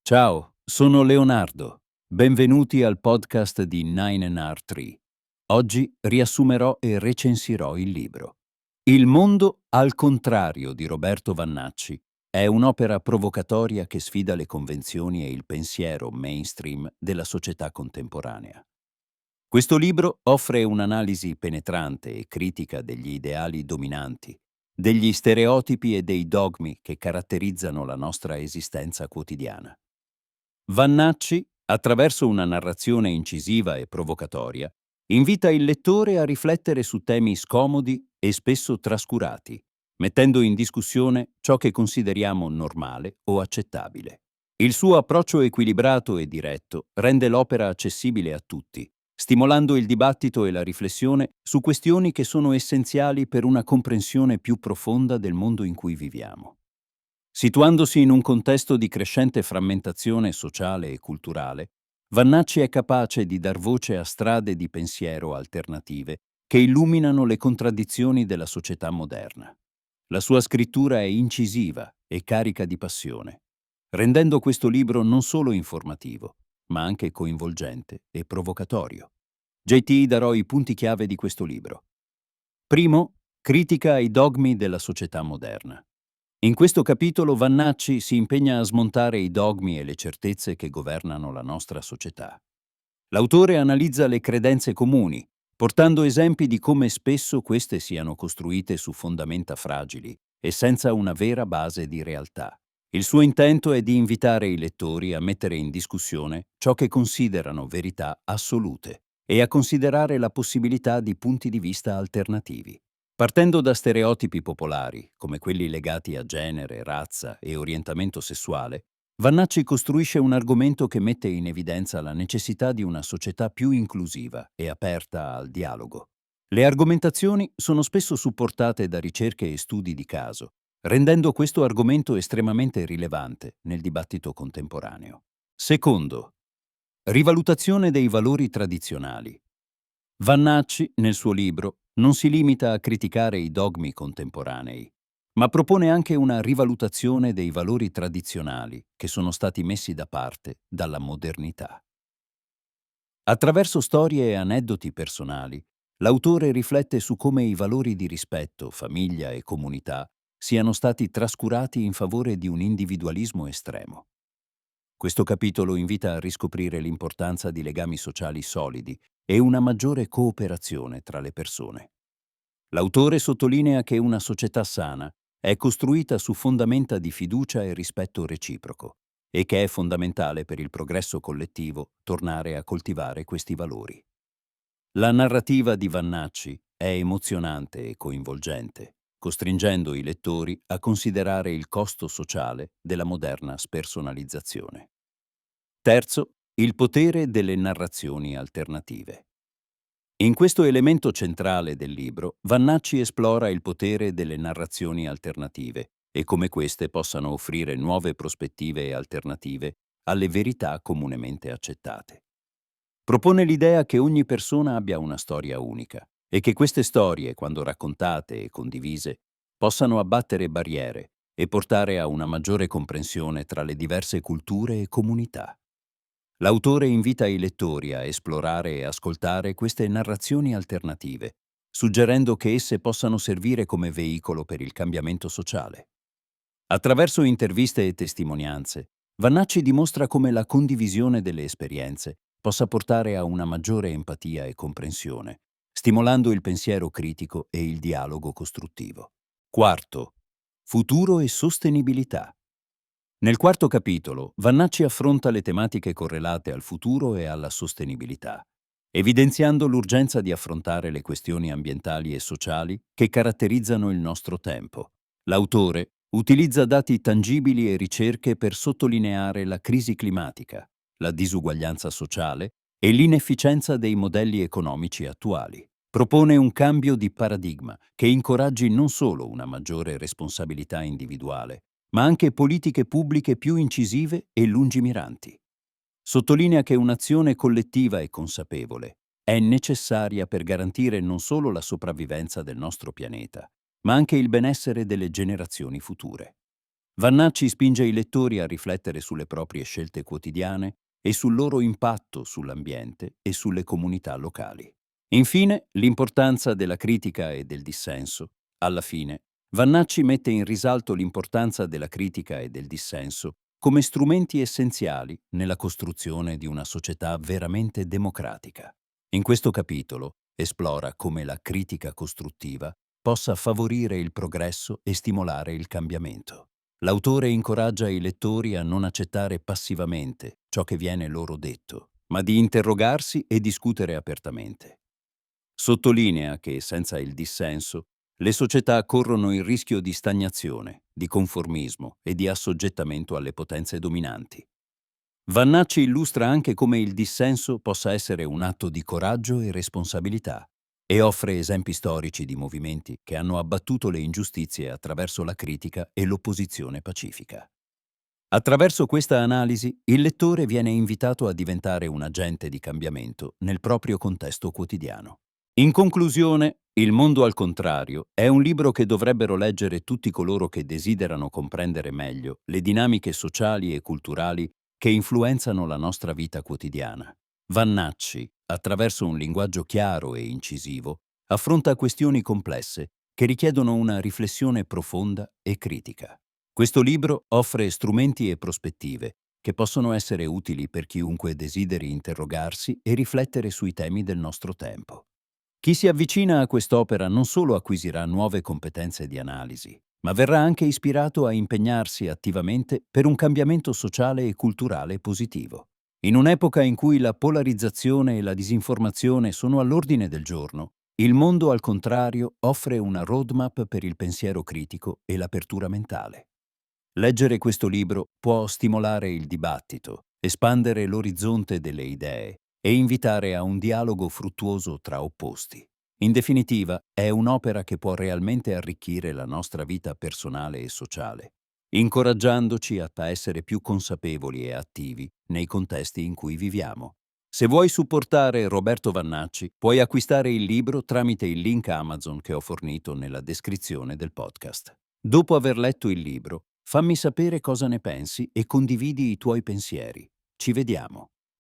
Ciao, sono Leonardo. Benvenuti al podcast di Nine and Tree. Oggi riassumerò e recensirò il libro. Il mondo al contrario di Roberto Vannacci è un'opera provocatoria che sfida le convenzioni e il pensiero mainstream della società contemporanea. Questo libro offre un'analisi penetrante e critica degli ideali dominanti, degli stereotipi e dei dogmi che caratterizzano la nostra esistenza quotidiana. Vannacci, attraverso una narrazione incisiva e provocatoria, invita il lettore a riflettere su temi scomodi e spesso trascurati, mettendo in discussione ciò che consideriamo normale o accettabile. Il suo approccio equilibrato e diretto rende l'opera accessibile a tutti, stimolando il dibattito e la riflessione su questioni che sono essenziali per una comprensione più profonda del mondo in cui viviamo. Situandosi in un contesto di crescente frammentazione sociale e culturale, Vannacci è capace di dar voce a strade di pensiero alternative che illuminano le contraddizioni della società moderna. La sua scrittura è incisiva e carica di passione, rendendo questo libro non solo informativo, ma anche coinvolgente e provocatorio. JT darò i punti chiave di questo libro. Primo, critica ai dogmi della società moderna. In questo capitolo Vannacci si impegna a smontare i dogmi e le certezze che governano la nostra società. L'autore analizza le credenze comuni, portando esempi di come spesso queste siano costruite su fondamenta fragili e senza una vera base di realtà. Il suo intento è di invitare i lettori a mettere in discussione ciò che considerano verità assolute e a considerare la possibilità di punti di vista alternativi. Partendo da stereotipi popolari, come quelli legati a genere, razza e orientamento sessuale, Vannacci costruisce un argomento che mette in evidenza la necessità di una società più inclusiva e aperta al dialogo. Le argomentazioni sono spesso supportate da ricerche e studi di caso, rendendo questo argomento estremamente rilevante nel dibattito contemporaneo. Secondo, rivalutazione dei valori tradizionali. Vannacci, nel suo libro, non si limita a criticare i dogmi contemporanei, ma propone anche una rivalutazione dei valori tradizionali che sono stati messi da parte dalla modernità. Attraverso storie e aneddoti personali, l'autore riflette su come i valori di rispetto, famiglia e comunità siano stati trascurati in favore di un individualismo estremo. Questo capitolo invita a riscoprire l'importanza di legami sociali solidi e una maggiore cooperazione tra le persone. L'autore sottolinea che una società sana è costruita su fondamenta di fiducia e rispetto reciproco e che è fondamentale per il progresso collettivo tornare a coltivare questi valori. La narrativa di Vannacci è emozionante e coinvolgente, costringendo i lettori a considerare il costo sociale della moderna spersonalizzazione. Terzo, il potere delle narrazioni alternative. In questo elemento centrale del libro, Vannacci esplora il potere delle narrazioni alternative e come queste possano offrire nuove prospettive alternative alle verità comunemente accettate. Propone l'idea che ogni persona abbia una storia unica e che queste storie, quando raccontate e condivise, possano abbattere barriere e portare a una maggiore comprensione tra le diverse culture e comunità. L'autore invita i lettori a esplorare e ascoltare queste narrazioni alternative, suggerendo che esse possano servire come veicolo per il cambiamento sociale. Attraverso interviste e testimonianze, Vannacci dimostra come la condivisione delle esperienze possa portare a una maggiore empatia e comprensione, stimolando il pensiero critico e il dialogo costruttivo. Quarto, futuro e sostenibilità. Nel quarto capitolo, Vannacci affronta le tematiche correlate al futuro e alla sostenibilità, evidenziando l'urgenza di affrontare le questioni ambientali e sociali che caratterizzano il nostro tempo. L'autore utilizza dati tangibili e ricerche per sottolineare la crisi climatica, la disuguaglianza sociale e l'inefficienza dei modelli economici attuali. Propone un cambio di paradigma che incoraggi non solo una maggiore responsabilità individuale, ma anche politiche pubbliche più incisive e lungimiranti. Sottolinea che un'azione collettiva e consapevole è necessaria per garantire non solo la sopravvivenza del nostro pianeta, ma anche il benessere delle generazioni future. Vannacci spinge i lettori a riflettere sulle proprie scelte quotidiane e sul loro impatto sull'ambiente e sulle comunità locali. Infine, l'importanza della critica e del dissenso. Alla fine, Vannacci mette in risalto l'importanza della critica e del dissenso come strumenti essenziali nella costruzione di una società veramente democratica. In questo capitolo esplora come la critica costruttiva possa favorire il progresso e stimolare il cambiamento. L'autore incoraggia i lettori a non accettare passivamente ciò che viene loro detto, ma di interrogarsi e discutere apertamente. Sottolinea che, senza il dissenso, le società corrono il rischio di stagnazione, di conformismo e di assoggettamento alle potenze dominanti. Vannacci illustra anche come il dissenso possa essere un atto di coraggio e responsabilità e offre esempi storici di movimenti che hanno abbattuto le ingiustizie attraverso la critica e l'opposizione pacifica. Attraverso questa analisi, il lettore viene invitato a diventare un agente di cambiamento nel proprio contesto quotidiano. In conclusione, Il mondo al contrario è un libro che dovrebbero leggere tutti coloro che desiderano comprendere meglio le dinamiche sociali e culturali che influenzano la nostra vita quotidiana. Vannacci, attraverso un linguaggio chiaro e incisivo, affronta questioni complesse che richiedono una riflessione profonda e critica. Questo libro offre strumenti e prospettive che possono essere utili per chiunque desideri interrogarsi e riflettere sui temi del nostro tempo. Chi si avvicina a quest'opera non solo acquisirà nuove competenze di analisi, ma verrà anche ispirato a impegnarsi attivamente per un cambiamento sociale e culturale positivo. In un'epoca in cui la polarizzazione e la disinformazione sono all'ordine del giorno, il mondo al contrario offre una roadmap per il pensiero critico e l'apertura mentale. Leggere questo libro può stimolare il dibattito, espandere l'orizzonte delle idee e invitare a un dialogo fruttuoso tra opposti. In definitiva, è un'opera che può realmente arricchire la nostra vita personale e sociale, incoraggiandoci a essere più consapevoli e attivi nei contesti in cui viviamo. Se vuoi supportare Roberto Vannacci, puoi acquistare il libro tramite il link Amazon che ho fornito nella descrizione del podcast. Dopo aver letto il libro, fammi sapere cosa ne pensi e condividi i tuoi pensieri. Ci vediamo.